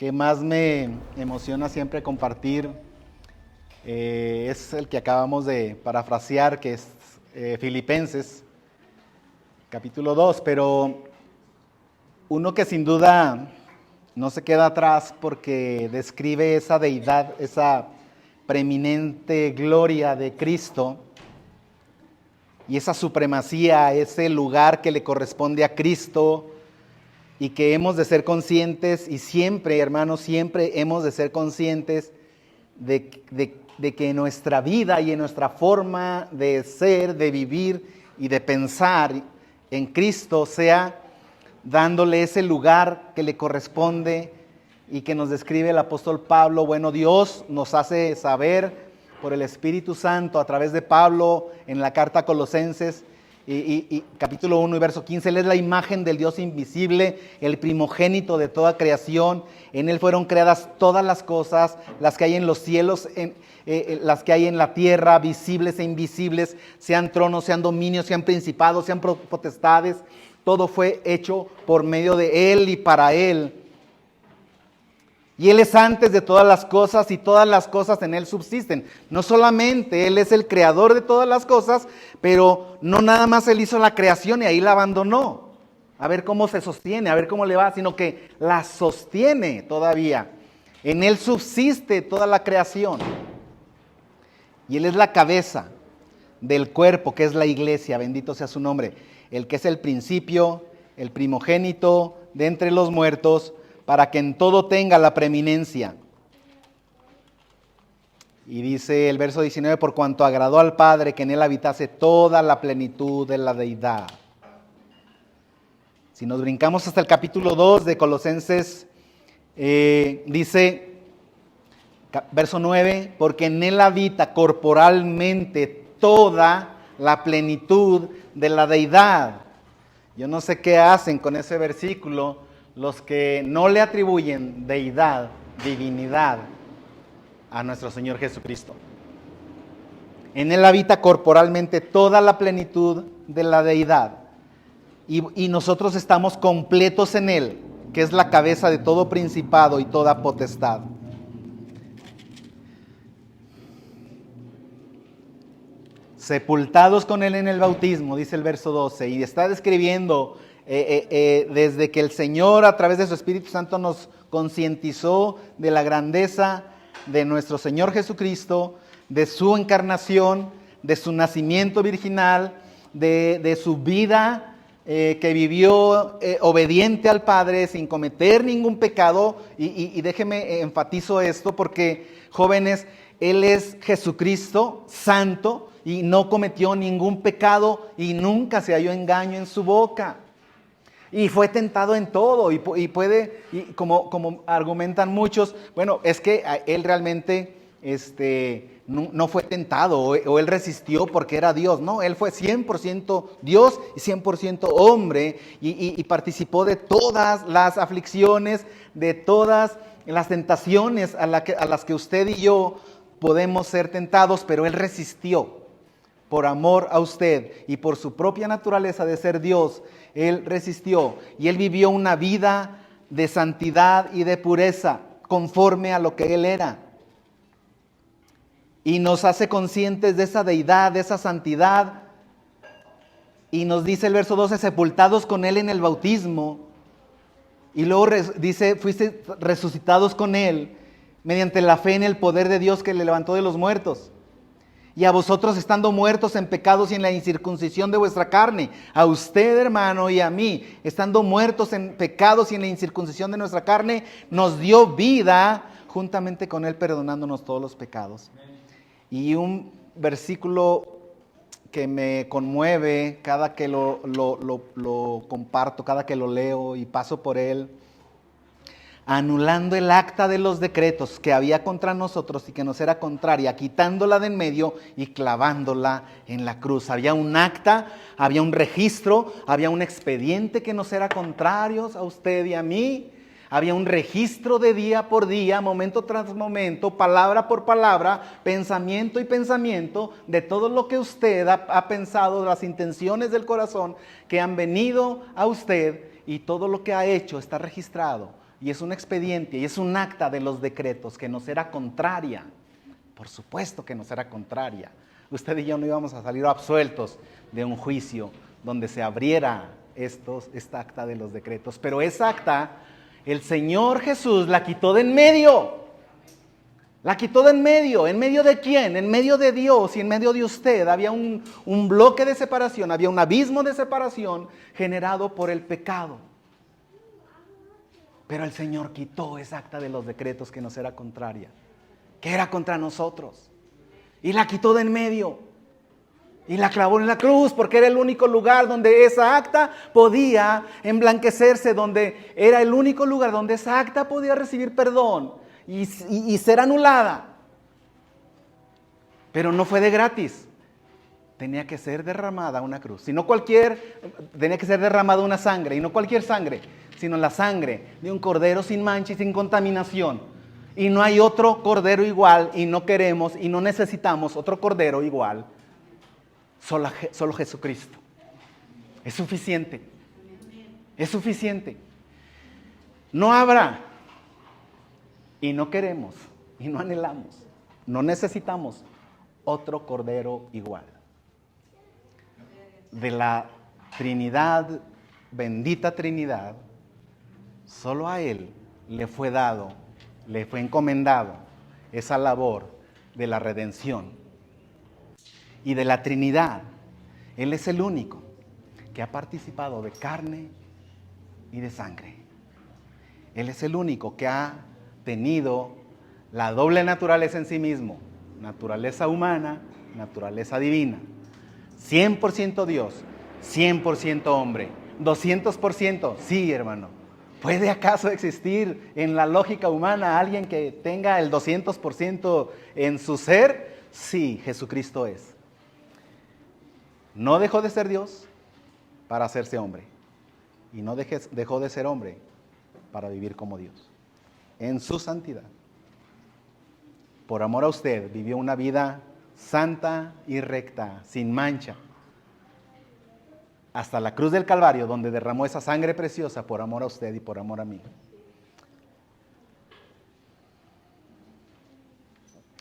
que más me emociona siempre compartir es el que acabamos de parafrasear, que es Filipenses, capítulo 2, pero uno que sin duda no se queda atrás porque describe esa deidad, esa preeminente gloria de Cristo y esa supremacía, ese lugar que le corresponde a Cristo y que hemos de ser conscientes, y siempre, hermanos, siempre hemos de ser conscientes de que en nuestra vida y en nuestra forma de ser, de vivir y de pensar en Cristo sea dándole ese lugar que le corresponde y que nos describe el apóstol Pablo. Bueno, Dios nos hace saber por el Espíritu Santo a través de Pablo en la carta a Colosenses, y capítulo 1 y verso 15, Él es la imagen del Dios invisible, el primogénito de toda creación. En Él fueron creadas todas las cosas, las que hay en los cielos, las que hay en la tierra, visibles e invisibles, sean tronos, sean dominios, sean principados, sean potestades. Todo fue hecho por medio de Él y para Él. Y Él es antes de todas las cosas y todas las cosas en Él subsisten. No solamente Él es el creador de todas las cosas, pero no nada más Él hizo la creación y ahí la abandonó. A ver cómo se sostiene, a ver cómo le va, sino que la sostiene todavía. En Él subsiste toda la creación. Y Él es la cabeza del cuerpo, que es la iglesia, bendito sea su nombre. El que es el principio, el primogénito de entre los muertos, para que en todo tenga la preeminencia. Y dice el verso 19, por cuanto agradó al Padre que en Él habitase toda la plenitud de la deidad. Si nos brincamos hasta el capítulo 2 de Colosenses, dice, verso 9, porque en Él habita corporalmente toda la plenitud de la deidad. Yo no sé qué hacen con ese versículo los que no le atribuyen deidad, divinidad a nuestro Señor Jesucristo. En Él habita corporalmente toda la plenitud de la deidad. Y nosotros estamos completos en Él, que es la cabeza de todo principado y toda potestad. Sepultados con Él en el bautismo, dice el verso 12, y está describiendo desde que el Señor a través de su Espíritu Santo nos concientizó de la grandeza de nuestro Señor Jesucristo, de su encarnación, de su nacimiento virginal, de su vida que vivió obediente al Padre sin cometer ningún pecado. Y déjeme enfatizo esto porque, jóvenes, Él es Jesucristo santo y no cometió ningún pecado y nunca se halló engaño en su boca. Y fue tentado en todo y como argumentan muchos, bueno, es que él realmente no fue tentado o él resistió porque era Dios. No, él fue 100% Dios y 100% hombre y participó de todas las aflicciones, de todas las tentaciones a las que usted y yo podemos ser tentados, pero él resistió. Por amor a usted y por su propia naturaleza de ser Dios, Él resistió y Él vivió una vida de santidad y de pureza conforme a lo que Él era. Y nos hace conscientes de esa deidad, de esa santidad. Y nos dice el verso 12, sepultados con Él en el bautismo. Y luego dice, fuiste resucitados con Él mediante la fe en el poder de Dios que le levantó de los muertos. Y a vosotros estando muertos en pecados y en la incircuncisión de vuestra carne, a usted, hermano, y a mí, estando muertos en pecados y en la incircuncisión de nuestra carne, nos dio vida juntamente con Él, perdonándonos todos los pecados. Y un versículo que me conmueve cada que lo comparto, cada que lo leo y paso por él, anulando el acta de los decretos que había contra nosotros y que nos era contraria, quitándola de en medio y clavándola en la cruz. Había un acta, había un registro, había un expediente que nos era contrario a usted y a mí. Había un registro de día por día, momento tras momento, palabra por palabra, pensamiento y pensamiento de todo lo que usted ha pensado, las intenciones del corazón que han venido a usted, y todo lo que ha hecho está registrado y es un expediente y es un acta de los decretos que nos era contraria. Por supuesto que nos era contraria. Usted y yo no íbamos a salir absueltos de un juicio donde se abriera esta acta de los decretos. Pero esa acta, el Señor Jesús la quitó de en medio. La quitó de en medio. ¿En medio de quién? En medio de Dios y en medio de usted. Había un bloque de separación, había un abismo de separación generado por el pecado. Pero el Señor quitó esa acta de los decretos que nos era contraria, que era contra nosotros. Y la quitó de en medio. Y la clavó en la cruz porque era el único lugar donde esa acta podía emblanquecerse, donde era el único lugar donde esa acta podía recibir perdón y ser anulada. Pero no fue de gratis. Tenía que ser derramada una cruz. Tenía que ser derramada una sangre, y no cualquier sangre, sino la sangre de un cordero sin mancha y sin contaminación. Y no hay otro cordero igual, y no queremos y no necesitamos otro cordero igual. Solo Jesucristo. Es suficiente. Es suficiente. No habrá, y no queremos, y no anhelamos, no necesitamos otro cordero igual. De la Trinidad, bendita Trinidad, solo a Él le fue encomendado esa labor de la redención. Y de la Trinidad, Él es el único que ha participado de carne y de sangre. Él es el único que ha tenido la doble naturaleza en sí mismo, naturaleza humana, naturaleza divina. 100% Dios, 100% hombre, 200%, sí, hermano. ¿Puede acaso existir en la lógica humana alguien que tenga el 200% en su ser? Sí, Jesucristo es. No dejó de ser Dios para hacerse hombre. Y no dejó de ser hombre para vivir como Dios. En su santidad. Por amor a usted, vivió una vida santa y recta, sin mancha. Hasta la cruz del Calvario, donde derramó esa sangre preciosa por amor a usted y por amor a mí.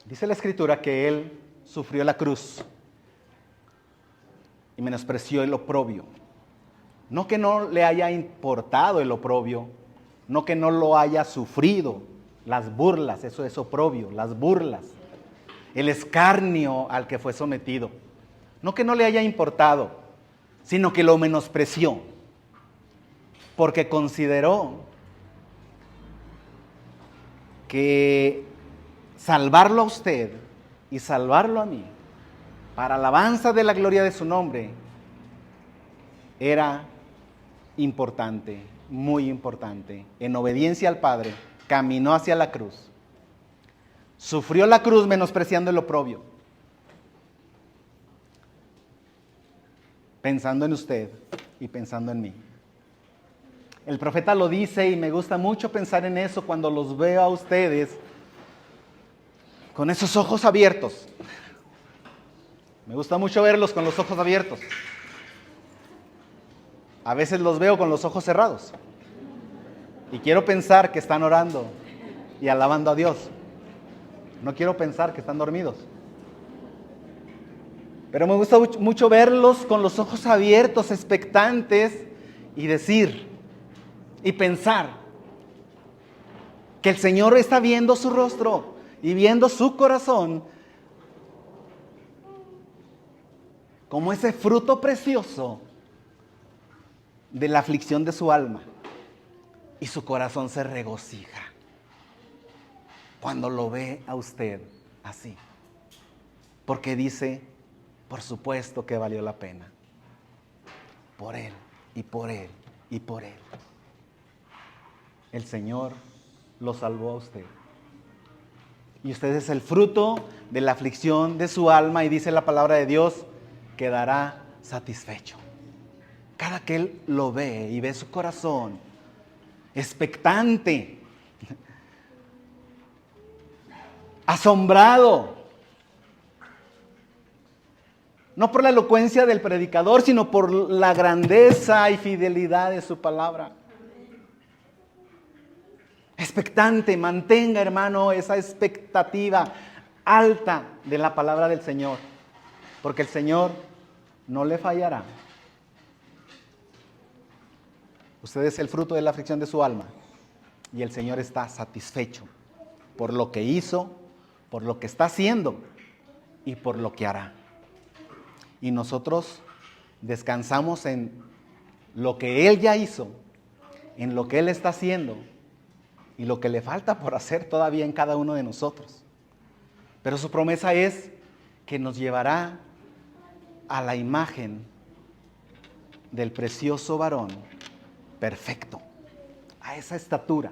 Dice la Escritura que Él sufrió la cruz y menospreció el oprobio. No que no le haya importado el oprobio, no que no lo haya sufrido, las burlas, eso es oprobio, las burlas, el escarnio al que fue sometido. No que no le haya importado, sino que lo menospreció, porque consideró que salvarlo a usted y salvarlo a mí, para alabanza de la gloria de su nombre, era importante, muy importante. En obediencia al Padre, caminó hacia la cruz. Sufrió la cruz menospreciando el oprobio. Pensando en usted y pensando en mí. El profeta lo dice y me gusta mucho pensar en eso cuando los veo a ustedes con esos ojos abiertos. Me gusta mucho verlos con los ojos abiertos. A veces los veo con los ojos cerrados. Y quiero pensar que están orando y alabando a Dios. No quiero pensar que están dormidos. Pero me gusta mucho verlos con los ojos abiertos, expectantes, y decir y pensar que el Señor está viendo su rostro y viendo su corazón como ese fruto precioso de la aflicción de su alma. Y su corazón se regocija cuando lo ve a usted así. Porque dice, por supuesto que valió la pena. Por Él, y por Él, y por Él. El Señor lo salvó a usted. Y usted es el fruto de la aflicción de su alma, y dice la palabra de Dios, quedará satisfecho. Cada que Él lo ve y ve su corazón expectante, asombrado, no por la elocuencia del predicador, sino por la grandeza y fidelidad de su palabra. expectante, mantenga, hermano, esa expectativa alta de la palabra del Señor, porque el Señor no le fallará. Usted es el fruto de la aflicción de su alma y el Señor está satisfecho por lo que hizo, por lo que está haciendo y por lo que hará. Y nosotros descansamos en lo que Él ya hizo, en lo que Él está haciendo y lo que le falta por hacer todavía en cada uno de nosotros. Pero su promesa es que nos llevará a la imagen del precioso varón perfecto, a esa estatura,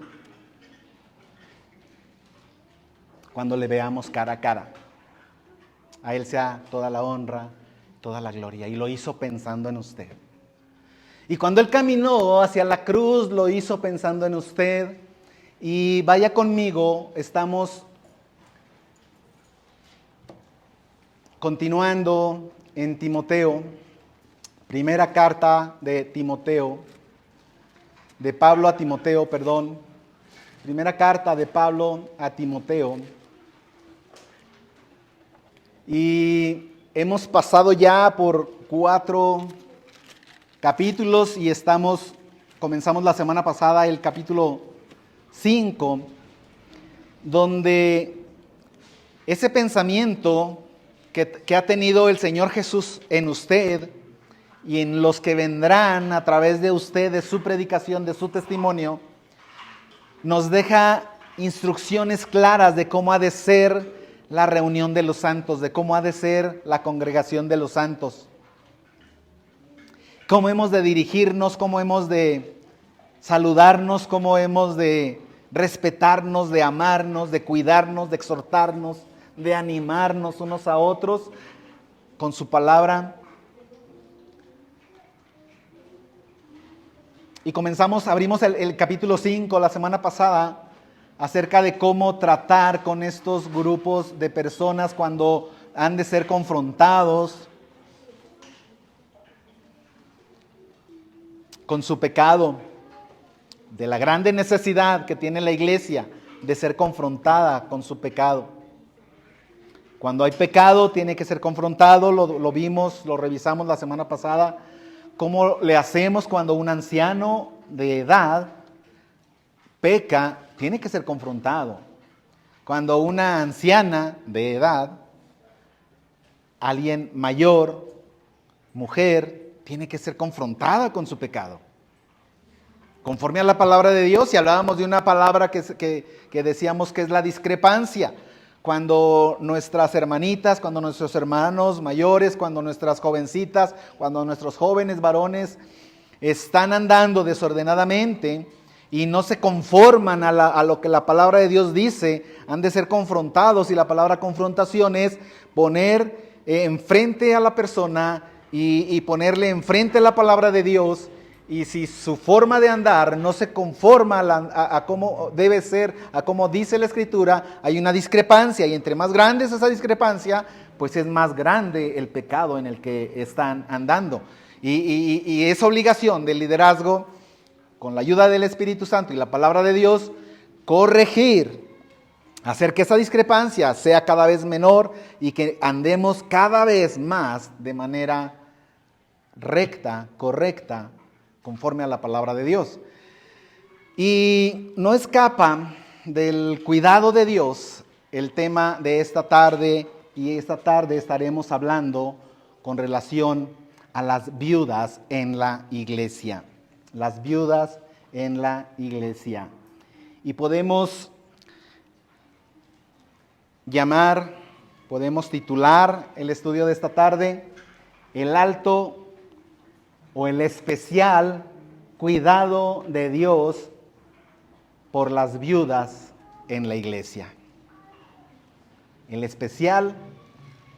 cuando le veamos cara a cara. A Él sea toda la honra, toda la gloria, y lo hizo pensando en usted. Y cuando Él caminó hacia la cruz, lo hizo pensando en usted. Y vaya conmigo, estamos continuando en Timoteo, primera carta de Timoteo, de Pablo a Timoteo, perdón. Primera carta de Pablo a Timoteo. Y hemos pasado ya por 4 capítulos y comenzamos la semana pasada el capítulo 5, donde ese pensamiento que ha tenido el Señor Jesús en usted y en los que vendrán a través de usted, de su predicación, de su testimonio, nos deja instrucciones claras de cómo ha de ser la reunión de los santos, de cómo ha de ser la congregación de los santos, cómo hemos de dirigirnos, cómo hemos de saludarnos, cómo hemos de respetarnos, de amarnos, de cuidarnos, de exhortarnos, de animarnos unos a otros con su palabra. Y abrimos el capítulo 5 la semana pasada acerca de cómo tratar con estos grupos de personas cuando han de ser confrontados con su pecado, de la grande necesidad que tiene la iglesia de ser confrontada con su pecado. Cuando hay pecado tiene que ser confrontado, lo vimos, lo revisamos la semana pasada. ¿Cómo le hacemos cuando un anciano de edad peca? Tiene que ser confrontado. Cuando una anciana de edad, alguien mayor, mujer, tiene que ser confrontada con su pecado. Conforme a la palabra de Dios, y hablábamos de una palabra que decíamos que es la discrepancia. Cuando nuestras hermanitas, cuando nuestros hermanos mayores, cuando nuestras jovencitas, cuando nuestros jóvenes varones están andando desordenadamente y no se conforman a lo que la palabra de Dios dice, han de ser confrontados, y la palabra confrontación es poner enfrente a la persona y ponerle enfrente la palabra de Dios. Y si su forma de andar no se conforma a cómo debe ser, a cómo dice la Escritura, hay una discrepancia, y entre más grande es esa discrepancia, pues es más grande el pecado en el que están andando. Y es obligación del liderazgo, con la ayuda del Espíritu Santo y la palabra de Dios, corregir, hacer que esa discrepancia sea cada vez menor y que andemos cada vez más de manera recta, correcta, conforme a la palabra de Dios. Y no escapa del cuidado de Dios el tema de esta tarde, y esta tarde estaremos hablando con relación a las viudas en la iglesia. Las viudas en la iglesia. Y podemos titular el estudio de esta tarde, el alto o el especial cuidado de Dios por las viudas en la iglesia. El especial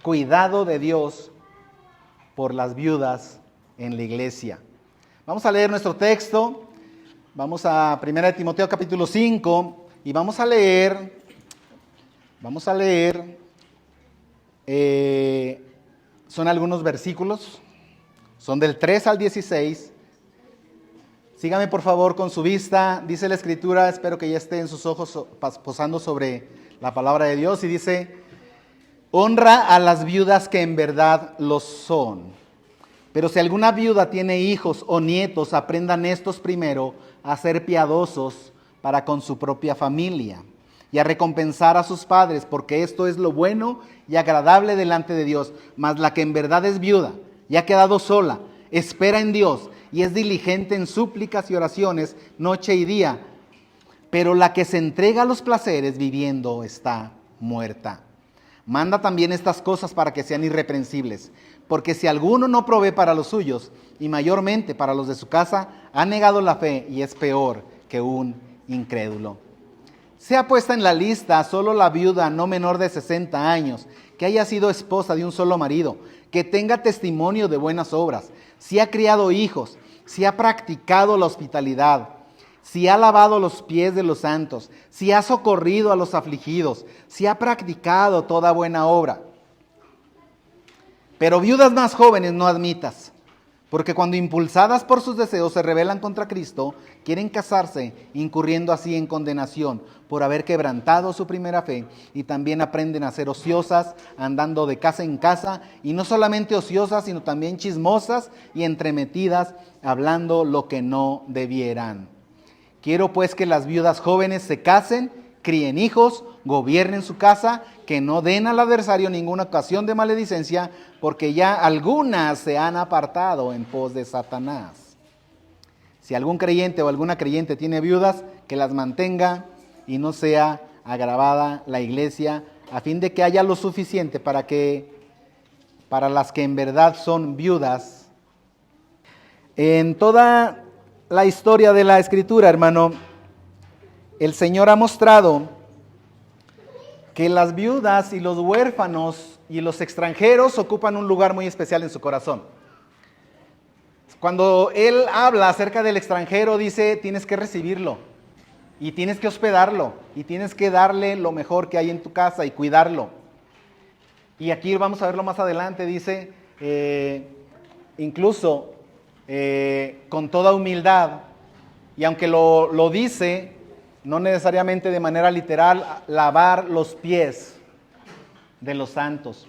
cuidado de Dios por las viudas en la iglesia. Vamos a leer nuestro texto. Vamos a 1 Timoteo capítulo 5 y vamos a leer, son algunos versículos. Son del 3 al 16. Sígame por favor con su vista. Dice la Escritura, espero que ya esté en sus ojos posando sobre la palabra de Dios. Y dice, honra a las viudas que en verdad lo son. Pero si alguna viuda tiene hijos o nietos, aprendan estos primero a ser piadosos para con su propia familia y a recompensar a sus padres, porque esto es lo bueno y agradable delante de Dios. Mas la que en verdad es viuda y ha quedado sola, espera en Dios y es diligente en súplicas y oraciones noche y día. Pero la que se entrega a los placeres viviendo está muerta. Manda también estas cosas para que sean irreprensibles. Porque si alguno no provee para los suyos, y mayormente para los de su casa, ha negado la fe y es peor que un incrédulo. Sea puesta en la lista solo la viuda no menor de 60 años, que haya sido esposa de un solo marido, que tenga testimonio de buenas obras, si ha criado hijos, si ha practicado la hospitalidad, si ha lavado los pies de los santos, si ha socorrido a los afligidos, si ha practicado toda buena obra. Pero viudas más jóvenes no admitas, porque cuando impulsadas por sus deseos se rebelan contra Cristo, quieren casarse, incurriendo así en condenación por haber quebrantado su primera fe, y también aprenden a ser ociosas, andando de casa en casa, y no solamente ociosas, sino también chismosas y entremetidas, hablando lo que no debieran. Quiero pues que las viudas jóvenes se casen, críen hijos, gobiernen su casa, que no den al adversario ninguna ocasión de maledicencia, porque ya algunas se han apartado en pos de Satanás. Si algún creyente o alguna creyente tiene viudas, que las mantenga y no sea agravada la iglesia, a fin de que haya lo suficiente para las que en verdad son viudas. En toda la historia de la Escritura, hermano, el Señor ha mostrado que las viudas y los huérfanos y los extranjeros ocupan un lugar muy especial en su corazón. Cuando Él habla acerca del extranjero, dice, tienes que recibirlo, y tienes que hospedarlo, y tienes que darle lo mejor que hay en tu casa y cuidarlo. Y aquí vamos a verlo más adelante, dice, incluso con toda humildad, y aunque lo dice, no necesariamente de manera literal, lavar los pies de los santos,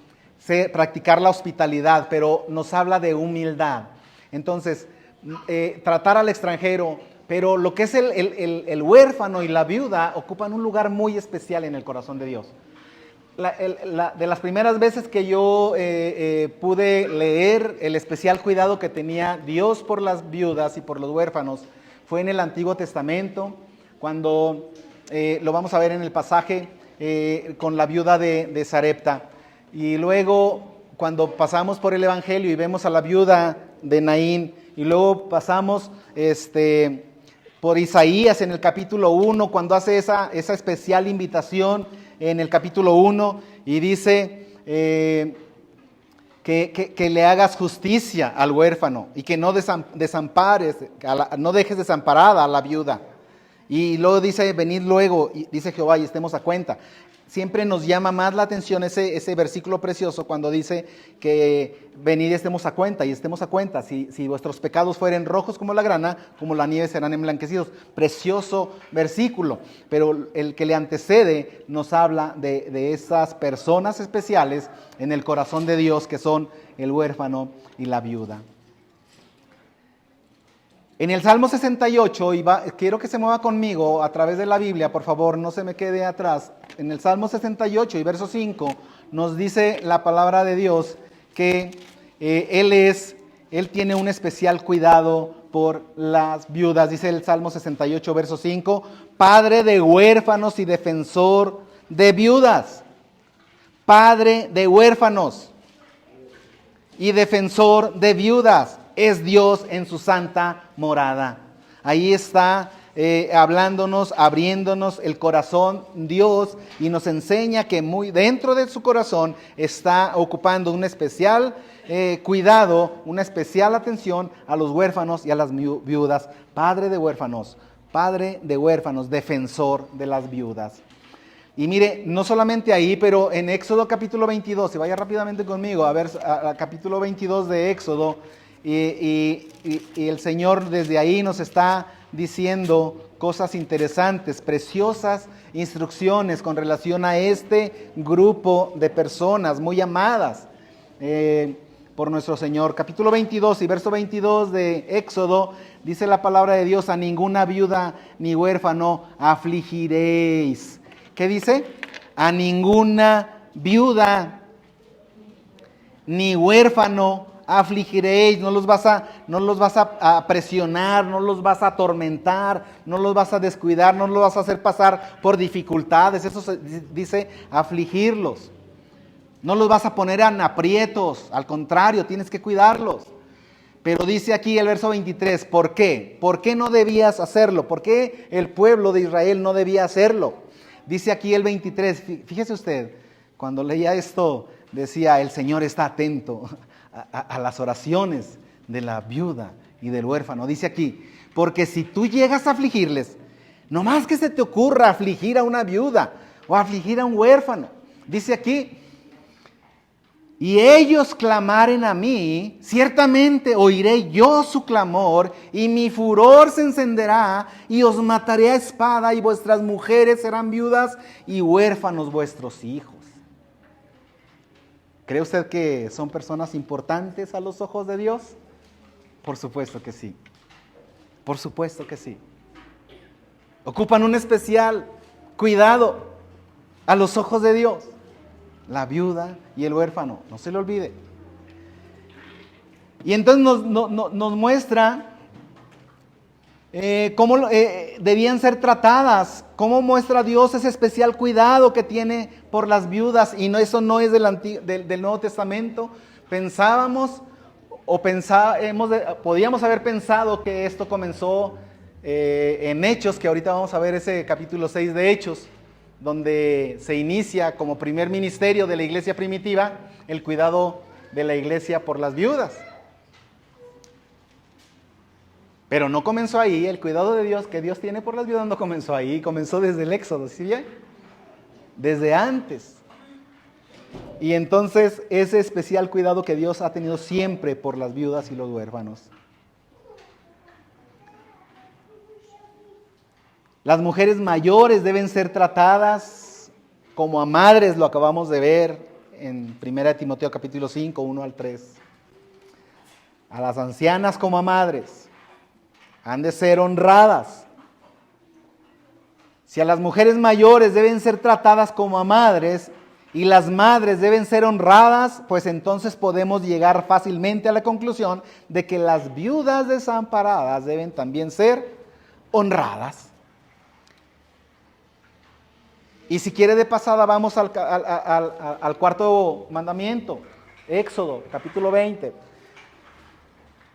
practicar la hospitalidad, pero nos habla de humildad. Entonces, tratar al extranjero, pero lo que es el huérfano y la viuda ocupan un lugar muy especial en el corazón de Dios. De las primeras veces que yo pude leer el especial cuidado que tenía Dios por las viudas y por los huérfanos fue en el Antiguo Testamento, cuando lo vamos a ver en el pasaje con la viuda de Sarepta. Y luego cuando pasamos por el Evangelio y vemos a la viuda de Naín, y luego pasamos por Isaías en el capítulo 1, cuando hace esa especial invitación en el capítulo 1 y dice que le hagas justicia al huérfano y que no desampares, no dejes desamparada a la viuda. Y luego dice, venid luego, y dice Jehová, y estemos a cuenta. Siempre nos llama más la atención ese versículo precioso cuando dice que venid y estemos a cuenta, y estemos a cuenta. Si vuestros pecados fueren rojos como la grana, como la nieve serán emblanquecidos. Precioso versículo, pero el que le antecede nos habla de esas personas especiales en el corazón de Dios que son el huérfano y la viuda. En el Salmo 68, quiero que se mueva conmigo a través de la Biblia, por favor, no se me quede atrás. En el Salmo 68 y verso 5 nos dice la palabra de Dios que Él tiene un especial cuidado por las viudas. Dice el Salmo 68, verso 5, Padre de huérfanos y defensor de viudas. Padre de huérfanos y defensor de viudas. Es Dios en su santa morada. Ahí está hablándonos, abriéndonos el corazón Dios, y nos enseña que muy dentro de su corazón está ocupando un especial cuidado, una especial atención a los huérfanos y a las viudas. Padre de huérfanos, defensor de las viudas. Y mire, no solamente ahí, pero en Éxodo capítulo 22, si vaya rápidamente conmigo a ver al capítulo 22 de Éxodo, Y el Señor desde ahí nos está diciendo cosas interesantes, preciosas instrucciones con relación a este grupo de personas muy amadas por nuestro Señor. Capítulo 22 y verso 22 de Éxodo, dice la palabra de Dios: a ninguna viuda ni huérfano afligiréis. ¿Qué dice? A ninguna viuda ni huérfano afligiréis. No los vas a presionar, no los vas a atormentar, no los vas a descuidar, no los vas a hacer pasar por dificultades. Eso se dice afligirlos. No los vas a poner en aprietos, al contrario, tienes que cuidarlos. Pero dice aquí el verso 23, ¿por qué? ¿Por qué no debías hacerlo? ¿Por qué el pueblo de Israel no debía hacerlo? Dice aquí el 23, fíjese usted, cuando leía esto decía: el Señor está atento a las oraciones de la viuda y del huérfano. Dice aquí: porque si tú llegas a afligirles, no más que se te ocurra afligir a una viuda o afligir a un huérfano. Dice aquí: y ellos clamaren a mí, ciertamente oiré yo su clamor, y mi furor se encenderá, y os mataré a espada, y vuestras mujeres serán viudas, y huérfanos vuestros hijos. ¿Cree usted que son personas importantes a los ojos de Dios? Por supuesto que sí. Por supuesto que sí. Ocupan un especial cuidado a los ojos de Dios. La viuda y el huérfano, no se le olvide. Y entonces nos muestra cómo debían ser tratadas, cómo muestra Dios ese especial cuidado que tiene por las viudas. Y eso no es del Nuevo Testamento. Podíamos haber pensado que esto comenzó en Hechos, que ahorita vamos a ver ese capítulo 6 de Hechos, donde se inicia como primer ministerio de la iglesia primitiva el cuidado de la iglesia por las viudas. Pero no comenzó ahí, el cuidado de Dios que Dios tiene por las viudas no comenzó ahí, comenzó desde el Éxodo, ¿sí bien? Desde antes. Y entonces ese especial cuidado que Dios ha tenido siempre por las viudas y los huérfanos. Las mujeres mayores deben ser tratadas como a madres, lo acabamos de ver en 1 Timoteo capítulo 5, 1 al 3. A las ancianas como a madres, han de ser honradas. Si a las mujeres mayores deben ser tratadas como a madres y las madres deben ser honradas, pues entonces podemos llegar fácilmente a la conclusión de que las viudas desamparadas deben también ser honradas. Y si quiere de pasada vamos al cuarto mandamiento, Éxodo, capítulo 20.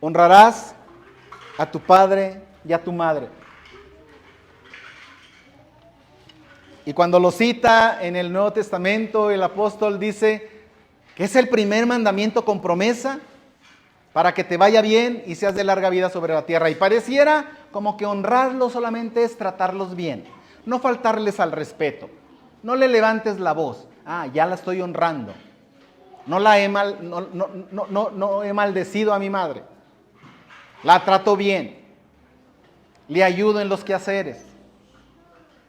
Honrarás a tu padre y a tu madre. Y cuando lo cita en el Nuevo Testamento, el apóstol dice que es el primer mandamiento con promesa para que te vaya bien y seas de larga vida sobre la tierra. Y pareciera como que honrarlos solamente es tratarlos bien, no faltarles al respeto. No le levantes la voz. Ya la estoy honrando. No he maldecido a mi madre. La trato bien. Le ayudo en los quehaceres.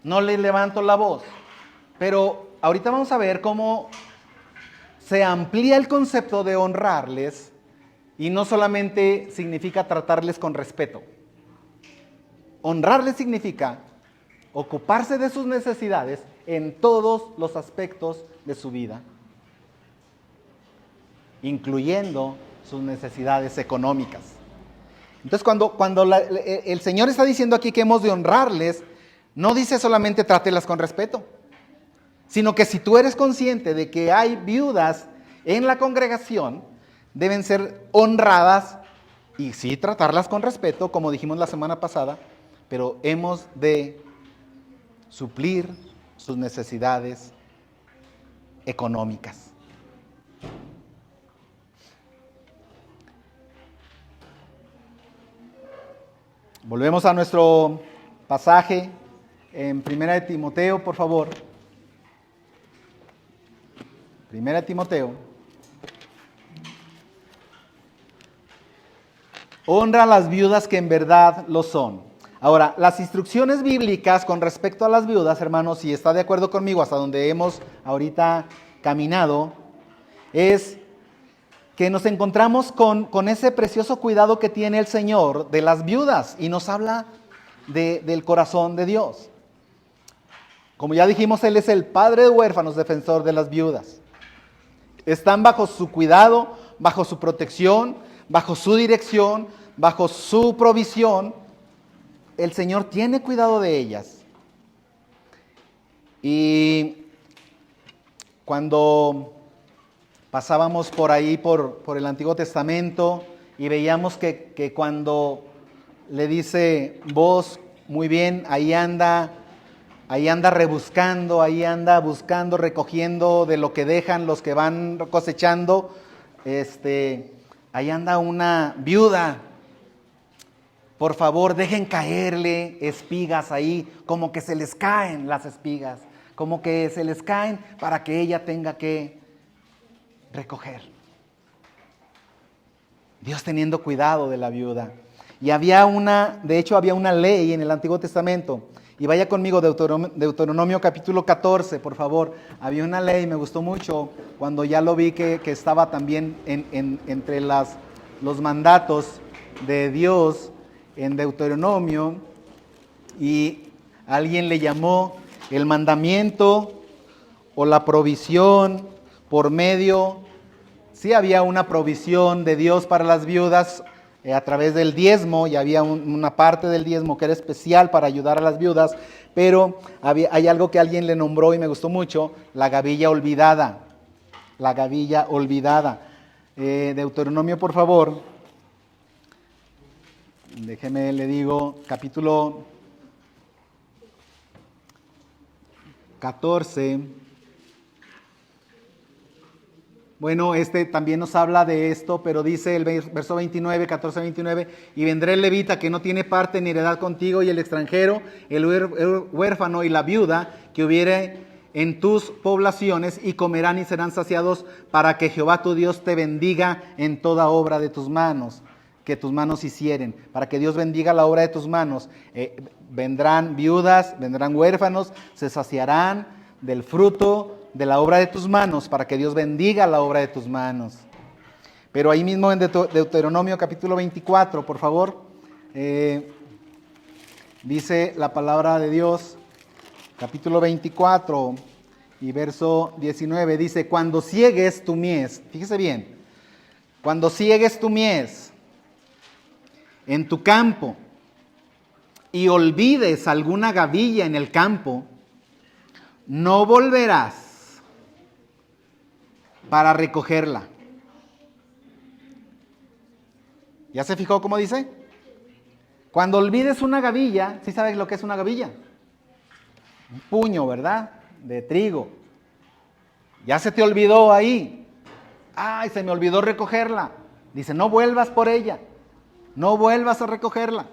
No le levanto la voz. Pero ahorita vamos a ver cómo se amplía el concepto de honrarles y no solamente significa tratarles con respeto. Honrarles significa ocuparse de sus necesidades en todos los aspectos de su vida, incluyendo sus necesidades económicas. Entonces, cuando el Señor está diciendo aquí que hemos de honrarles, no dice solamente trátelas con respeto, sino que si tú eres consciente de que hay viudas en la congregación, deben ser honradas y sí tratarlas con respeto, como dijimos la semana pasada, pero hemos de suplir sus necesidades económicas. Volvemos a nuestro pasaje en 1 Timoteo, por favor. 1 Timoteo. honra a las viudas que en verdad lo son. Ahora, las instrucciones bíblicas con respecto a las viudas, hermanos, si está de acuerdo conmigo hasta donde hemos ahorita caminado, es que nos encontramos con ese precioso cuidado que tiene el Señor de las viudas y nos habla del corazón de Dios. Como ya dijimos, Él es el Padre de huérfanos, defensor de las viudas. Están bajo su cuidado, bajo su protección, bajo su dirección, bajo su provisión. El Señor tiene cuidado de ellas. Y cuando pasábamos por ahí, por el Antiguo Testamento, y veíamos que cuando le dice vos, muy bien, ahí anda rebuscando, ahí anda buscando, recogiendo de lo que dejan los que van cosechando, ahí anda una viuda. Por favor, dejen caerle espigas ahí, como que se les caen las espigas, como que se les caen para que ella tenga que recoger. Dios teniendo cuidado de la viuda. Y había una ley en el Antiguo Testamento. Y vaya conmigo, Deuteronomio capítulo 14, por favor. Había una ley, me gustó mucho cuando ya lo vi que estaba también entre los mandatos de Dios en Deuteronomio, y alguien le llamó el mandamiento o la provisión por medio. Sí había una provisión de Dios para las viudas a través del diezmo, y había una parte del diezmo que era especial para ayudar a las viudas, pero hay algo que alguien le nombró y me gustó mucho: la gavilla olvidada. La gavilla olvidada. Deuteronomio, por favor. Déjeme, le digo, capítulo 14. Bueno, también nos habla de esto, pero dice el verso 29, 14, 29, y vendrá el levita que no tiene parte ni heredad contigo, y el extranjero, el huérfano y la viuda que hubiere en tus poblaciones, y comerán y serán saciados, para que Jehová tu Dios te bendiga en toda obra de tus manos, que tus manos hicieren, para que Dios bendiga la obra de tus manos. Vendrán viudas, vendrán huérfanos, se saciarán del fruto de la obra de tus manos, para que Dios bendiga la obra de tus manos. Pero ahí mismo en Deuteronomio capítulo 24, por favor, dice la palabra de Dios, capítulo 24 y verso 19, dice: cuando ciegues tu mies, fíjese bien, cuando ciegues tu mies en tu campo y olvides alguna gavilla en el campo, no volverás para recogerla. ¿Ya se fijó cómo dice? Cuando olvides una gavilla, ¿sí sabes lo que es una gavilla? Un puño, ¿verdad? De trigo. Ya se te olvidó ahí. Ay, se me olvidó recogerla. Dice, no vuelvas por ella. No vuelvas a recogerla.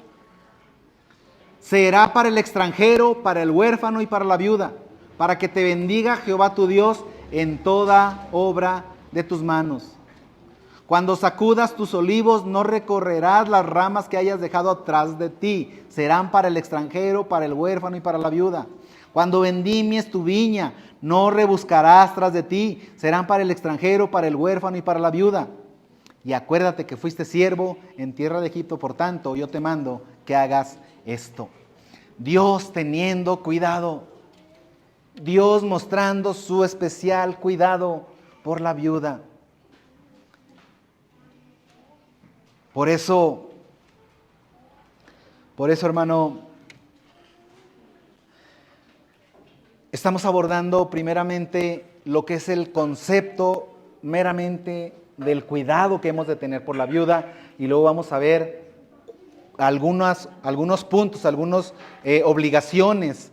Será para el extranjero, para el huérfano y para la viuda, para que te bendiga Jehová tu Dios en toda obra de tus manos. Cuando sacudas tus olivos, no recorrerás las ramas que hayas dejado atrás de ti. Serán para el extranjero, para el huérfano y para la viuda. Cuando vendimmies tu viña, no rebuscarás tras de ti. Serán para el extranjero, para el huérfano y para la viuda. Y acuérdate que fuiste siervo en tierra de Egipto, por tanto, yo te mando que hagas esto. Dios teniendo cuidado. Dios mostrando su especial cuidado por la viuda. Por eso, hermano, estamos abordando primeramente lo que es el concepto meramente del cuidado que hemos de tener por la viuda, y luego vamos a ver algunos puntos, algunas obligaciones,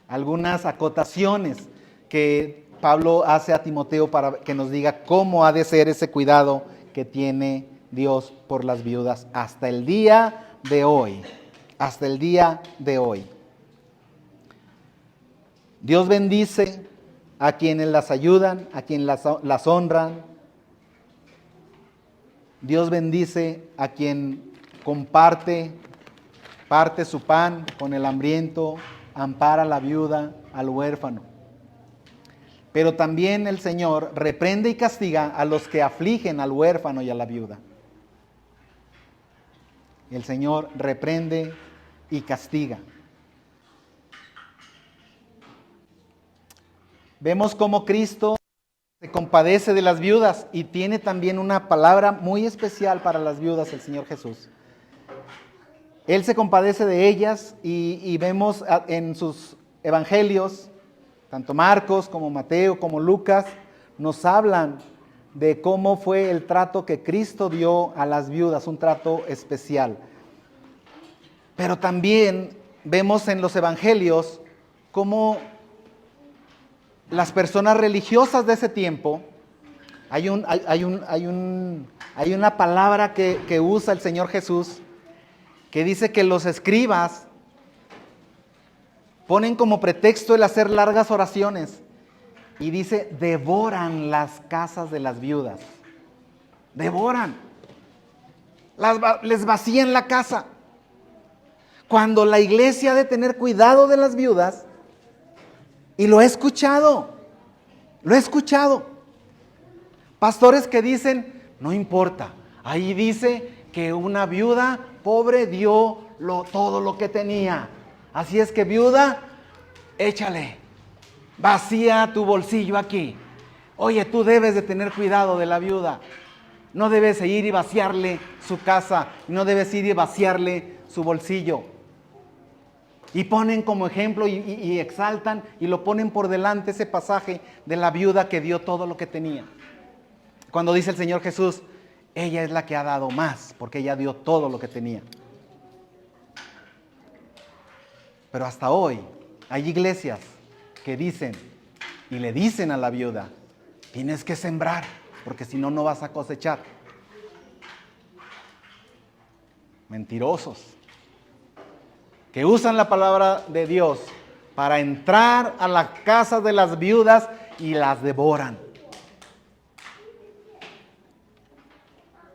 algunas acotaciones que Pablo hace a Timoteo para que nos diga cómo ha de ser ese cuidado que tiene Dios por las viudas hasta el día de hoy. Hasta el día de hoy. Dios bendice a quienes las ayudan, a quienes las honran. Dios bendice a quien parte su pan con el hambriento, ampara a la viuda, al huérfano. Pero también el Señor reprende y castiga a los que afligen al huérfano y a la viuda. El Señor reprende y castiga. Vemos cómo Cristo se compadece de las viudas y tiene también una palabra muy especial para las viudas, el Señor Jesús. Él se compadece de ellas y vemos en sus evangelios, tanto Marcos como Mateo como Lucas, nos hablan de cómo fue el trato que Cristo dio a las viudas, un trato especial. Pero también vemos en los evangelios cómo las personas religiosas de ese tiempo, hay una palabra que usa el Señor Jesús, que dice que los escribas ponen como pretexto el hacer largas oraciones y dice, devoran las casas de las viudas. Devoran. Les vacían la casa. Cuando la iglesia ha de tener cuidado de las viudas, y lo he escuchado. Pastores que dicen, no importa, ahí dice que una viuda pobre dio todo lo que tenía. Así es que viuda, échale, vacía tu bolsillo aquí. Oye, tú debes de tener cuidado de la viuda. No debes ir y vaciarle su casa, no debes ir y vaciarle su bolsillo. Y ponen como ejemplo y exaltan y lo ponen por delante ese pasaje de la viuda que dio todo lo que tenía. Cuando dice el Señor Jesús, ella es la que ha dado más, porque ella dio todo lo que tenía. Pero hasta hoy hay iglesias que dicen y le dicen a la viuda, tienes que sembrar, porque si no, no vas a cosechar. Mentirosos. Que usan la palabra de Dios para entrar a las casas de las viudas y las devoran.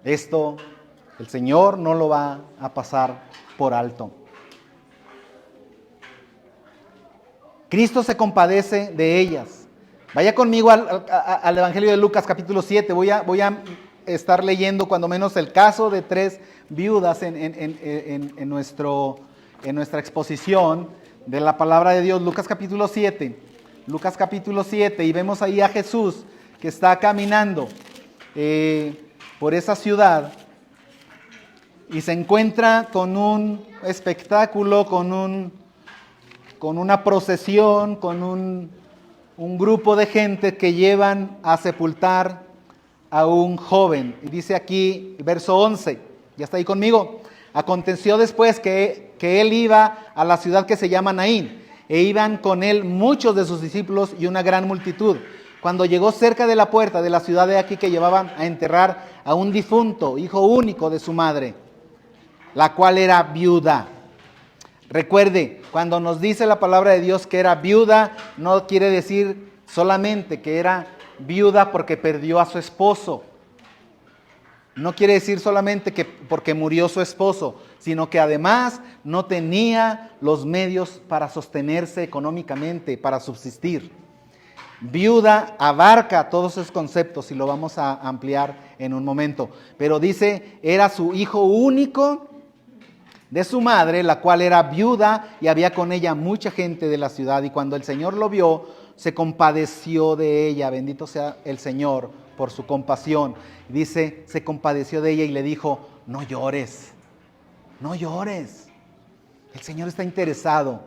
Esto el Señor no lo va a pasar por alto. Cristo se compadece de ellas. Vaya conmigo al Evangelio de Lucas capítulo 7. Voy a estar leyendo cuando menos el caso de 3 viudas en nuestra exposición de la palabra de Dios. Lucas capítulo 7, y vemos ahí a Jesús que está caminando por esa ciudad y se encuentra con un espectáculo, con una procesión, con un grupo de gente que llevan a sepultar a un joven. Y dice aquí, verso 11, ¿ya está ahí conmigo? Aconteció después que él iba a la ciudad que se llama Naín, e iban con él muchos de sus discípulos y una gran multitud. Cuando llegó cerca de la puerta de la ciudad, de aquí que llevaban a enterrar a un difunto, hijo único de su madre, la cual era viuda. Recuerde, cuando nos dice la palabra de Dios que era viuda, no quiere decir solamente que era viuda porque perdió a su esposo. No quiere decir solamente que porque murió su esposo, sino que además no tenía los medios para sostenerse económicamente, para subsistir. Viuda abarca todos esos conceptos y lo vamos a ampliar en un momento. Pero dice, era su hijo único de su madre, la cual era viuda y había con ella mucha gente de la ciudad. Y cuando el Señor lo vio, se compadeció de ella. Bendito sea el Señor por su compasión. Dice, se compadeció de ella y le dijo, no llores, no llores. El Señor está interesado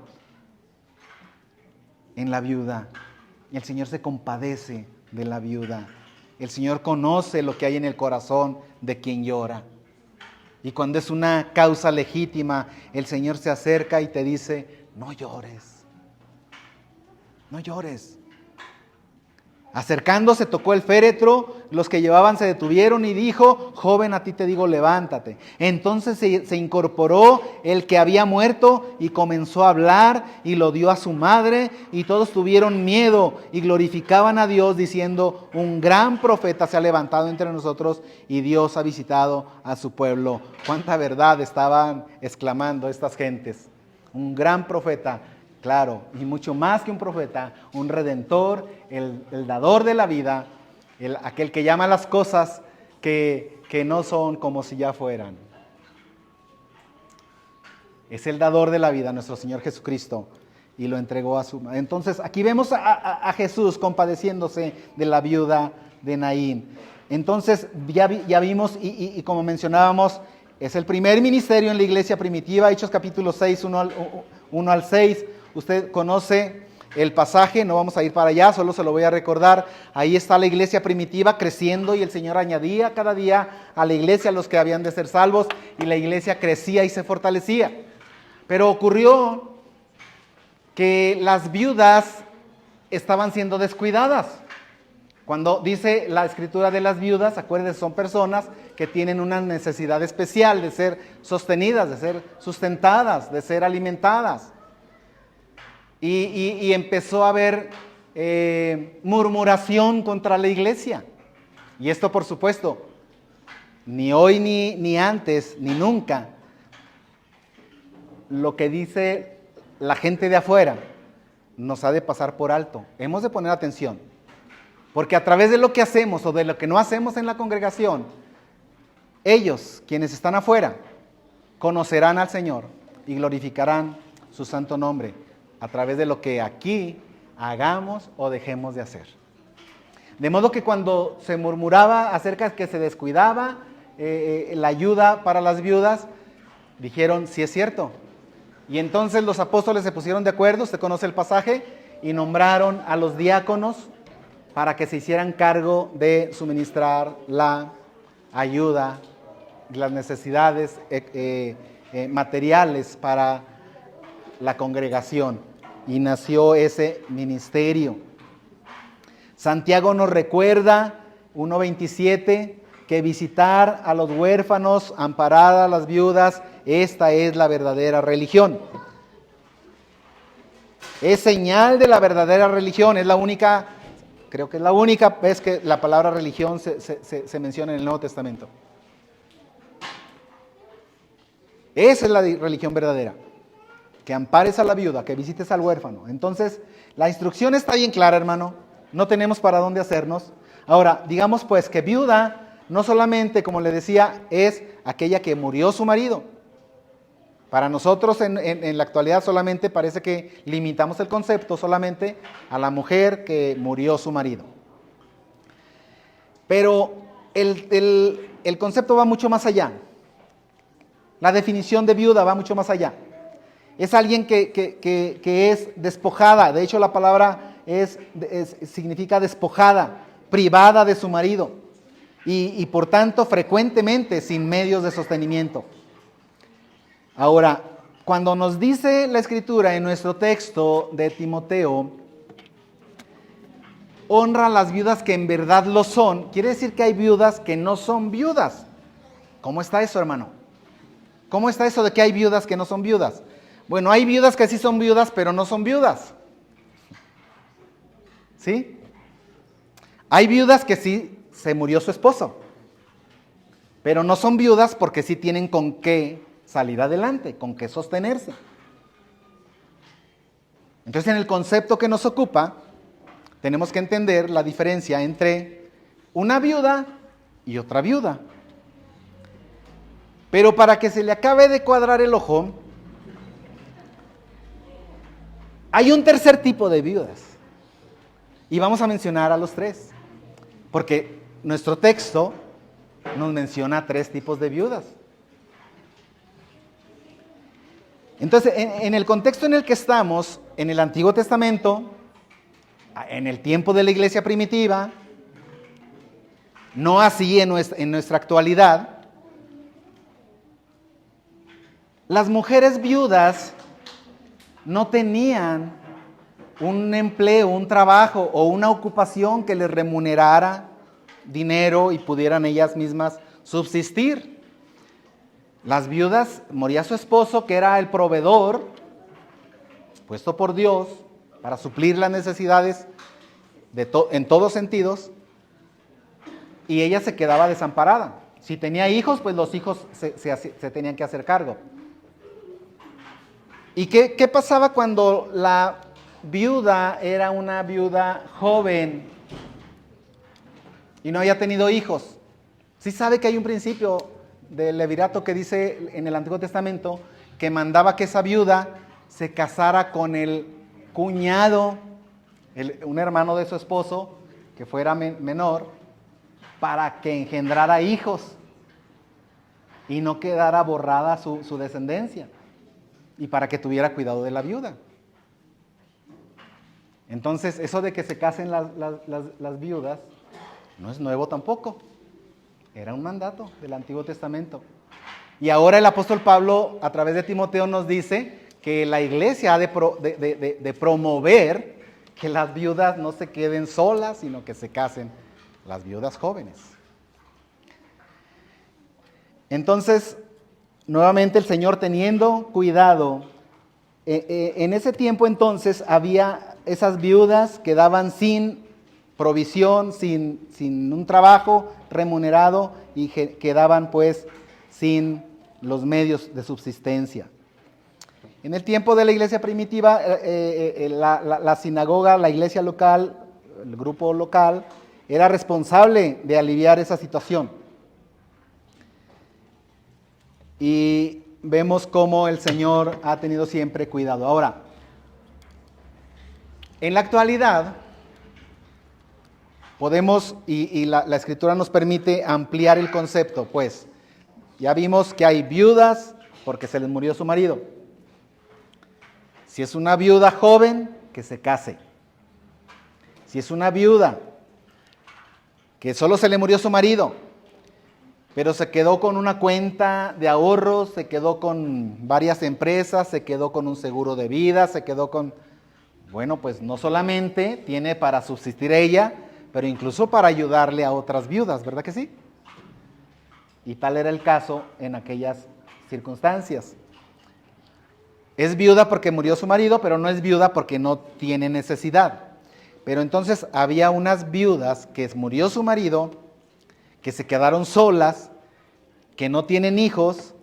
en la viuda. Y el Señor se compadece de la viuda. El Señor conoce lo que hay en el corazón de quien llora. Y cuando es una causa legítima, el Señor se acerca y te dice, no llores. No llores. Acercándose, tocó el féretro, los que llevaban se detuvieron y dijo: joven, a ti te digo, levántate. Entonces se incorporó el que había muerto y comenzó a hablar y lo dio a su madre, y todos tuvieron miedo y glorificaban a Dios diciendo: un gran profeta se ha levantado entre nosotros y Dios ha visitado a su pueblo. Cuánta verdad estaban exclamando estas gentes. Un gran profeta. Claro, y mucho más que un profeta, un redentor, el dador de la vida, aquel que llama las cosas que no son como si ya fueran. Es el dador de la vida, nuestro Señor Jesucristo, y lo entregó a su madre. Entonces, aquí vemos a Jesús compadeciéndose de la viuda de Naín. Entonces, ya vimos, y como mencionábamos, es el primer ministerio en la iglesia primitiva, Hechos capítulo 6, 1 al 6. Usted conoce el pasaje, no vamos a ir para allá, solo se lo voy a recordar. Ahí está la iglesia primitiva creciendo y el Señor añadía cada día a la iglesia los que habían de ser salvos, y la iglesia crecía y se fortalecía. Pero ocurrió que las viudas estaban siendo descuidadas. Cuando dice la escritura de las viudas, acuérdense, son personas que tienen una necesidad especial de ser sostenidas, de ser sustentadas, de ser alimentadas. Y empezó a haber murmuración contra la iglesia. Y esto, por supuesto, ni hoy, ni antes, ni nunca, lo que dice la gente de afuera nos ha de pasar por alto. Hemos de poner atención, porque a través de lo que hacemos o de lo que no hacemos en la congregación, ellos, quienes están afuera, conocerán al Señor y glorificarán su santo nombre a través de lo que aquí hagamos o dejemos de hacer. De modo que cuando se murmuraba acerca de que se descuidaba la ayuda para las viudas, dijeron: sí es cierto. Y entonces los apóstoles se pusieron de acuerdo, usted conoce el pasaje, y nombraron a los diáconos para que se hicieran cargo de suministrar la ayuda, las necesidades materiales para la congregación. Y nació ese ministerio. Santiago nos recuerda, 1:27, que visitar a los huérfanos, amparar a las viudas, esta es la verdadera religión. Es señal de la verdadera religión, es la única, creo que es la única vez que la palabra religión se menciona en el Nuevo Testamento. Esa es la religión verdadera. Que ampares a la viuda, que visites al huérfano. Entonces, la instrucción está bien clara, hermano. No tenemos para dónde hacernos. Ahora, digamos pues que viuda no solamente, como le decía, es aquella que murió su marido. Para nosotros en la actualidad solamente parece que limitamos el concepto solamente a la mujer que murió su marido. Pero el concepto va mucho más allá. La definición de viuda va mucho más allá. Es alguien que es despojada. De hecho, la palabra significa despojada, privada de su marido. Y por tanto, frecuentemente sin medios de sostenimiento. Ahora, cuando nos dice la Escritura en nuestro texto de Timoteo, honra a las viudas que en verdad lo son, quiere decir que hay viudas que no son viudas. ¿Cómo está eso, hermano? ¿Cómo está eso de que hay viudas que no son viudas? Bueno, hay viudas que sí son viudas, pero no son viudas. ¿Sí? Hay viudas que sí se murió su esposo, pero no son viudas porque sí tienen con qué salir adelante, con qué sostenerse. Entonces, en el concepto que nos ocupa, tenemos que entender la diferencia entre una viuda y otra viuda. Pero para que se le acabe de cuadrar el ojo, hay un tercer tipo de viudas. Y vamos a mencionar a los tres. Porque nuestro texto nos menciona 3 tipos de viudas. Entonces, en el contexto en el que estamos, en el Antiguo Testamento, en el tiempo de la iglesia primitiva, no así en nuestra actualidad, las mujeres viudas no tenían un empleo, un trabajo o una ocupación que les remunerara dinero y pudieran ellas mismas subsistir. Las viudas, moría su esposo, que era el proveedor, puesto por Dios para suplir las necesidades en todos sentidos, y ella se quedaba desamparada. Si tenía hijos, pues los hijos se tenían que hacer cargo. ¿Y qué pasaba cuando la viuda era una viuda joven y no había tenido hijos? Sí sabe que hay un principio del levirato que dice en el Antiguo Testamento que mandaba que esa viuda se casara con el cuñado, un hermano de su esposo, que fuera menor, para que engendrara hijos y no quedara borrada su descendencia, y para que tuviera cuidado de la viuda. Entonces, eso de que se casen las viudas no es nuevo tampoco. Era un mandato del Antiguo Testamento. Y ahora el apóstol Pablo, a través de Timoteo, nos dice que la iglesia ha de promover que las viudas no se queden solas, sino que se casen las viudas jóvenes. Entonces, nuevamente el Señor teniendo cuidado, en ese tiempo entonces había esas viudas que quedaban sin provisión, sin un trabajo remunerado, y quedaban pues sin los medios de subsistencia. En el tiempo de la iglesia primitiva, la sinagoga, la iglesia local, el grupo local, era responsable de aliviar esa situación. Y vemos cómo el Señor ha tenido siempre cuidado. Ahora, en la actualidad, podemos, y la Escritura nos permite ampliar el concepto, pues, ya vimos que hay viudas porque se les murió su marido. Si es una viuda joven, que se case. Si es una viuda que solo se le murió su marido, pero se quedó con una cuenta de ahorros, se quedó con varias empresas, se quedó con un seguro de vida, se quedó con... Bueno, pues no solamente tiene para subsistir ella, pero incluso para ayudarle a otras viudas, ¿verdad que sí? Y tal era el caso en aquellas circunstancias. Es viuda porque murió su marido, pero no es viuda porque no tiene necesidad. Pero entonces había unas viudas que murió su marido, que se quedaron solas, que no tienen hijos,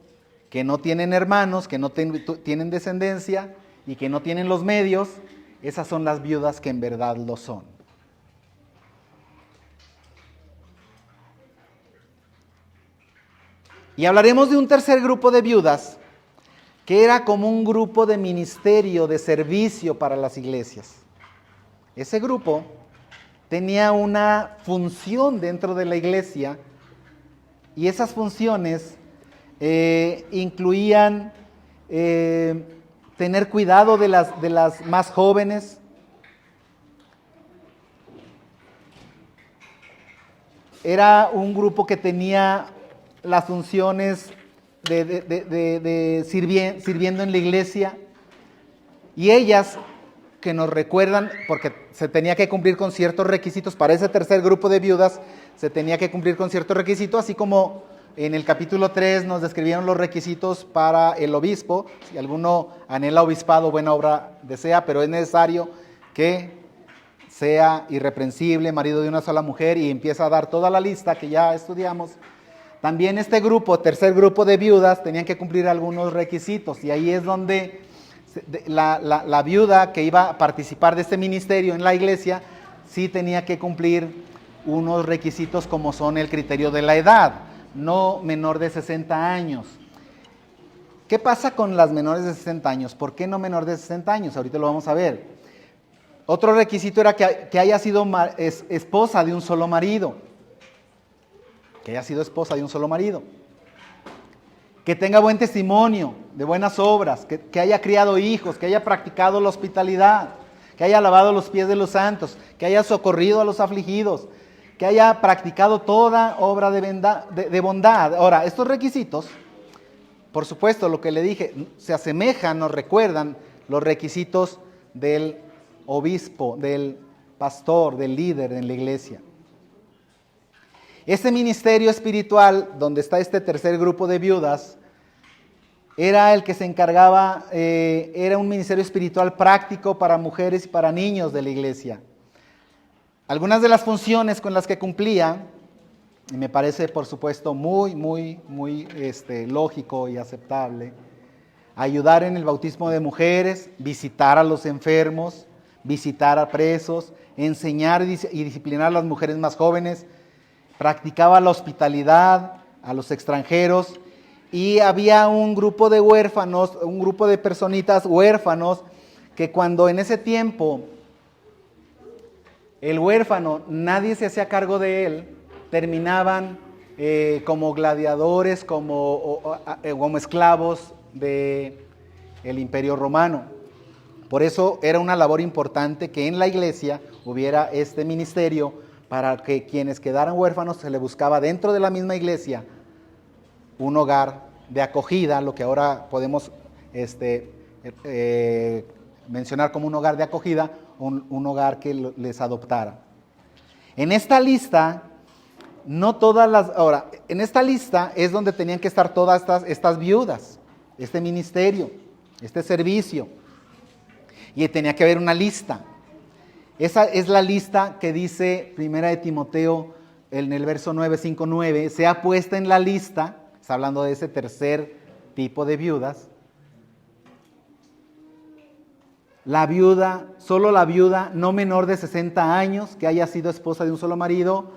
que no tienen hermanos, que no tienen descendencia y que no tienen los medios. Esas son las viudas que en verdad lo son. Y hablaremos de un tercer grupo de viudas, que era como un grupo de ministerio, de servicio para las iglesias. Ese grupo tenía una función dentro de la iglesia, y esas funciones incluían tener cuidado de las más jóvenes, era un grupo que tenía las funciones de sirviendo en la iglesia, y ellas que nos recuerdan, porque se tenía que cumplir con ciertos requisitos, para ese tercer grupo de viudas se tenía que cumplir con ciertos requisitos, así como en el capítulo 3 nos describieron los requisitos para el obispo. Si alguno anhela obispado, buena obra desea, pero es necesario que sea irreprensible, marido de una sola mujer, y empieza a dar toda la lista que ya estudiamos. También este grupo, tercer grupo de viudas, tenían que cumplir algunos requisitos, y ahí es donde la viuda que iba a participar de este ministerio en la iglesia sí tenía que cumplir unos requisitos, como son el criterio de la edad, no menor de 60 años. ¿Qué pasa con las menores de 60 años? ¿Por qué no menor de 60 años? Ahorita lo vamos a ver. Otro requisito era que haya sido esposa de un solo marido. Que haya sido esposa de un solo marido. Que tenga buen testimonio, de buenas obras, que haya criado hijos, que haya practicado la hospitalidad, que haya lavado los pies de los santos, que haya socorrido a los afligidos, que haya practicado toda obra de bondad. Ahora, estos requisitos, por supuesto, lo que le dije, se asemejan, nos recuerdan los requisitos del obispo, del pastor, del líder en la iglesia. Este ministerio espiritual, donde está este tercer grupo de viudas, era el que se encargaba, era un ministerio espiritual práctico para mujeres y para niños de la iglesia. Algunas de las funciones con las que cumplía, y me parece por supuesto muy lógico y aceptable, ayudar en el bautismo de mujeres, visitar a los enfermos, visitar a presos, enseñar y disciplinar a las mujeres más jóvenes, practicaba la hospitalidad a los extranjeros, y había un grupo de huérfanos, un grupo de personitas huérfanos, que cuando en ese tiempo el huérfano, nadie se hacía cargo de él, terminaban como gladiadores, como esclavos del Imperio Romano. Por eso era una labor importante que en la iglesia hubiera este ministerio, para que quienes quedaran huérfanos se le buscaba dentro de la misma iglesia un hogar de acogida, lo que ahora podemos mencionar como un hogar de acogida, un hogar que les adoptara. En esta lista, en esta lista es donde tenían que estar todas estas viudas, este ministerio, este servicio, y tenía que haber una lista. Esa es la lista que dice Primera de Timoteo en el verso 9, 5, 9, sea puesta en la lista, está hablando de ese tercer tipo de viudas, solo la viuda no menor de 60 años, que haya sido esposa de un solo marido,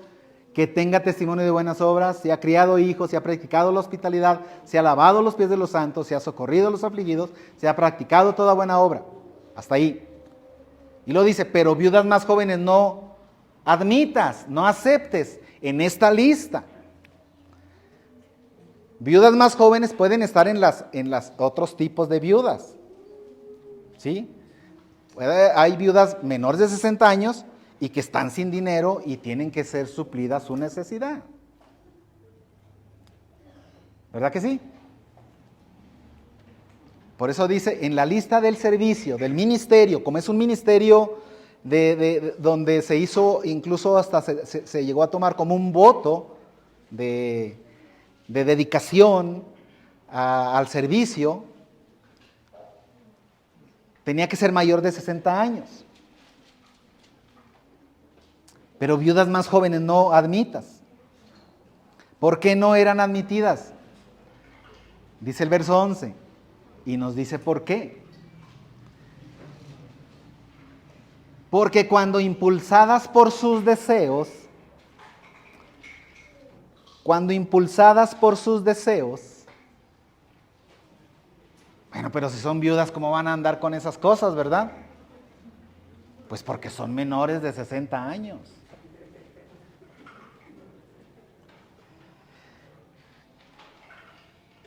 que tenga testimonio de buenas obras, se ha criado hijos, se ha practicado la hospitalidad, se ha lavado los pies de los santos, se ha socorrido a los afligidos, se ha practicado toda buena obra. Hasta ahí. Y luego dice, pero viudas más jóvenes no admitas, no aceptes en esta lista. Viudas más jóvenes pueden estar en las otros tipos de viudas. ¿Sí? Hay viudas menores de 60 años y que están sin dinero y tienen que ser suplida su necesidad. ¿Verdad que sí? Por eso dice, en la lista del servicio, del ministerio, como es un ministerio donde se hizo, incluso hasta se llegó a tomar como un voto de dedicación al servicio, tenía que ser mayor de 60 años. Pero viudas más jóvenes no admitas. ¿Por qué no eran admitidas? Dice el verso 11, y nos dice por qué. Porque cuando impulsadas por sus deseos, bueno, pero si son viudas, ¿cómo van a andar con esas cosas, verdad? Pues porque son menores de 60 años.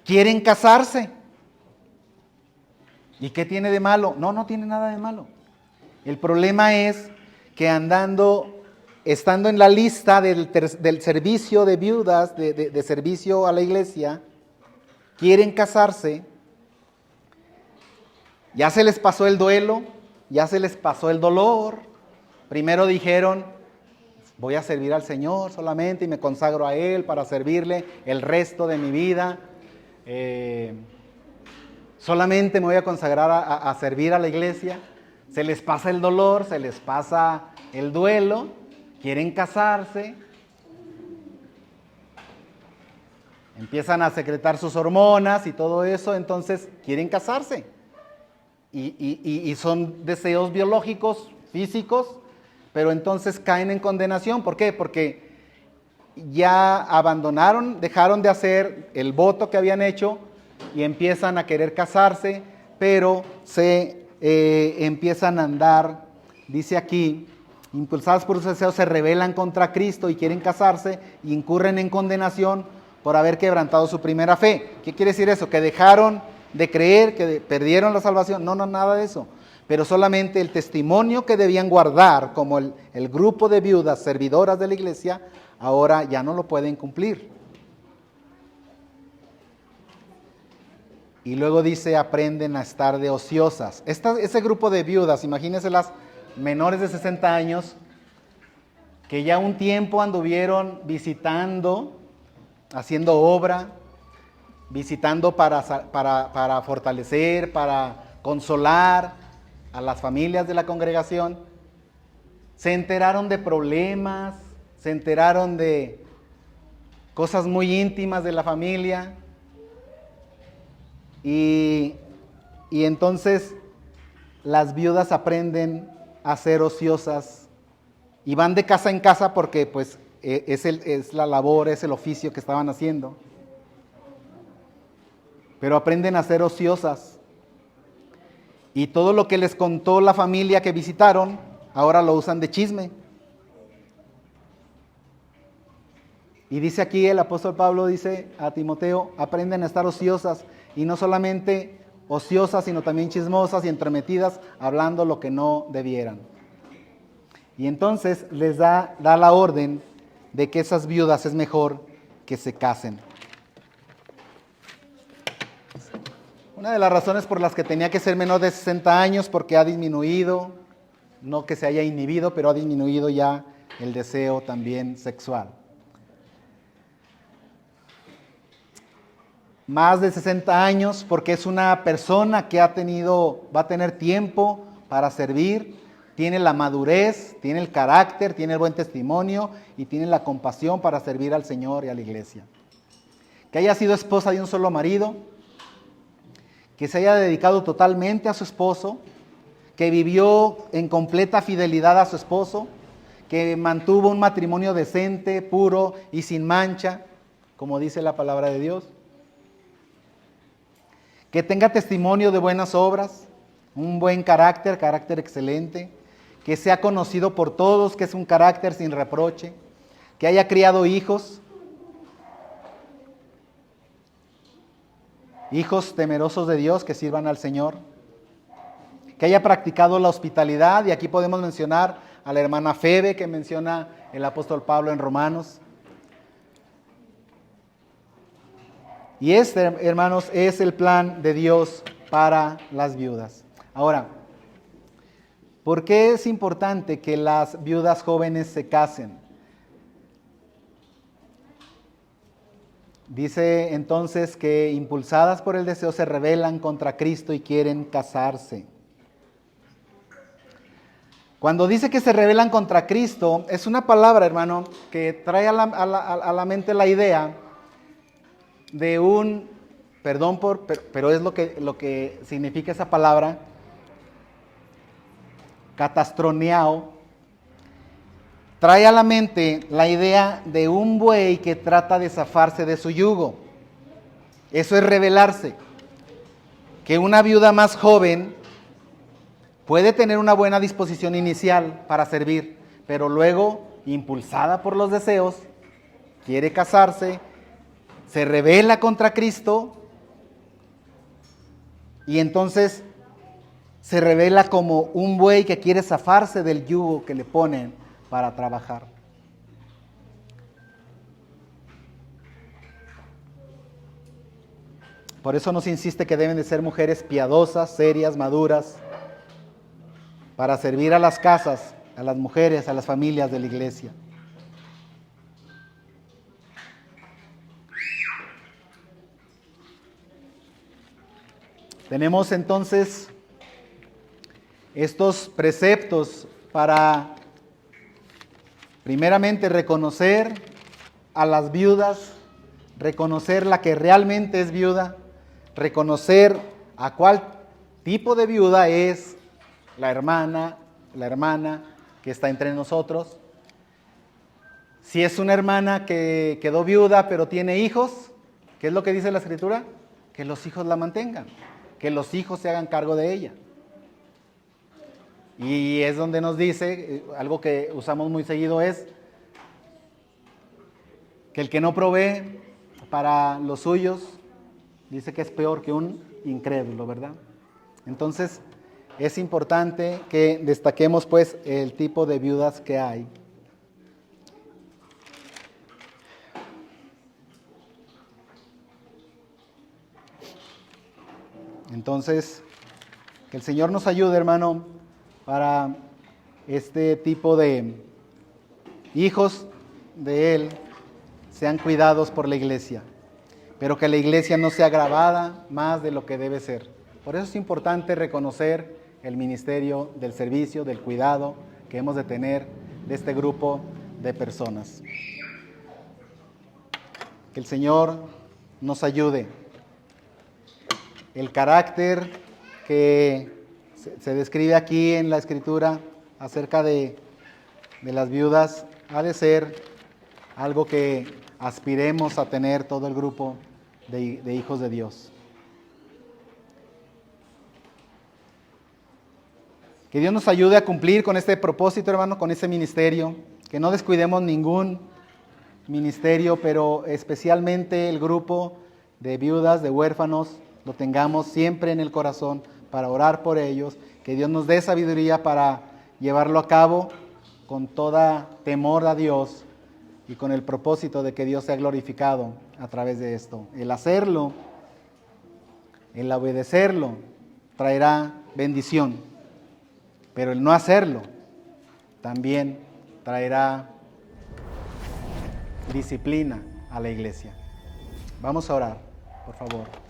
¿Quieren casarse? ¿Y qué tiene de malo? No tiene nada de malo. El problema es que estando en la lista del servicio de viudas, de servicio a la iglesia, quieren casarse, ya se les pasó el duelo, ya se les pasó el dolor. Primero dijeron, voy a servir al Señor solamente y me consagro a Él para servirle el resto de mi vida. Solamente me voy a consagrar a servir a la iglesia. Se les pasa el dolor, se les pasa el duelo, quieren casarse, empiezan a secretar sus hormonas y todo eso, entonces quieren casarse. Y son deseos biológicos, físicos, pero entonces caen en condenación. ¿Por qué? Porque ya abandonaron, dejaron de hacer el voto que habían hecho y empiezan a querer casarse, pero se empiezan a andar, dice aquí, impulsadas por sus deseos, se rebelan contra Cristo y quieren casarse y incurren en condenación por haber quebrantado su primera fe. ¿Qué quiere decir eso? Que dejaron de creer, que perdieron la salvación. No, nada de eso. Pero solamente el testimonio que debían guardar como el grupo de viudas servidoras de la iglesia, ahora ya no lo pueden cumplir. Y luego dice, aprenden a estar de ociosas. Ese grupo de viudas, imagínenselas menores de 60 años que ya un tiempo anduvieron visitando, haciendo obra, visitando para fortalecer, para consolar a las familias de la congregación, se enteraron de problemas, se enteraron de cosas muy íntimas de la familia y entonces las viudas aprenden a ser ociosas y van de casa en casa porque pues es la labor, es el oficio que estaban haciendo. Pero aprenden a ser ociosas. Y todo lo que les contó la familia que visitaron, ahora lo usan de chisme. Y dice aquí el apóstol Pablo, dice a Timoteo, aprenden a estar ociosas. Y no solamente ociosas, sino también chismosas y entremetidas, hablando lo que no debieran. Y entonces les da la orden de que esas viudas es mejor que se casen. Una de las razones por las que tenía que ser menor de 60 años, porque ha disminuido, no que se haya inhibido, pero ha disminuido ya el deseo también sexual. Más de 60 años, porque es una persona que va a tener tiempo para servir, tiene la madurez, tiene el carácter, tiene el buen testimonio y tiene la compasión para servir al Señor y a la iglesia. Que haya sido esposa de un solo marido, que se haya dedicado totalmente a su esposo, que vivió en completa fidelidad a su esposo, que mantuvo un matrimonio decente, puro y sin mancha, como dice la palabra de Dios. Que tenga testimonio de buenas obras, un buen carácter excelente, que sea conocido por todos, que es un carácter sin reproche, que haya criado hijos temerosos de Dios que sirvan al Señor, que haya practicado la hospitalidad, y aquí podemos mencionar a la hermana Febe que menciona el apóstol Pablo en Romanos. Y este, hermanos, es el plan de Dios para las viudas. Ahora, ¿por qué es importante que las viudas jóvenes se casen? Dice entonces que impulsadas por el deseo se rebelan contra Cristo y quieren casarse. Cuando dice que se rebelan contra Cristo, es una palabra, hermano, que trae a la mente la idea de un, pero es lo que significa esa palabra, catastroniao. Trae a la mente la idea de un buey que trata de zafarse de su yugo. Eso es rebelarse. Que una viuda más joven puede tener una buena disposición inicial para servir, pero luego, impulsada por los deseos, quiere casarse, se rebela contra Cristo y entonces se revela como un buey que quiere zafarse del yugo que le ponen para trabajar. Por eso nos insiste que deben de ser mujeres piadosas, serias, maduras, para servir a las casas, a las mujeres, a las familias de la iglesia. Tenemos entonces estos preceptos para, primeramente, reconocer a las viudas, reconocer la que realmente es viuda, reconocer a cuál tipo de viuda es la hermana que está entre nosotros. Si es una hermana que quedó viuda pero tiene hijos, ¿qué es lo que dice la Escritura? Que los hijos la mantengan, que los hijos se hagan cargo de ella. Y es donde nos dice, algo que usamos muy seguido es, que el que no provee para los suyos, dice que es peor que un incrédulo, ¿verdad? Entonces, es importante que destaquemos pues el tipo de viudas que hay. Entonces, que el Señor nos ayude, hermano, para este tipo de hijos de Él sean cuidados por la iglesia, pero que la iglesia no sea agravada más de lo que debe ser. Por eso es importante reconocer el ministerio del servicio, del cuidado que hemos de tener de este grupo de personas. Que el Señor nos ayude. El carácter que se describe aquí en la Escritura acerca de las viudas ha de ser algo que aspiremos a tener todo el grupo de hijos de Dios. Que Dios nos ayude a cumplir con este propósito, hermano, con ese ministerio. Que no descuidemos ningún ministerio, pero especialmente el grupo de viudas, de huérfanos, lo tengamos siempre en el corazón para orar por ellos. Que Dios nos dé sabiduría para llevarlo a cabo con toda temor a Dios y con el propósito de que Dios sea glorificado a través de esto. El hacerlo, el obedecerlo, traerá bendición, pero el no hacerlo también traerá disciplina a la iglesia. Vamos a orar, por favor.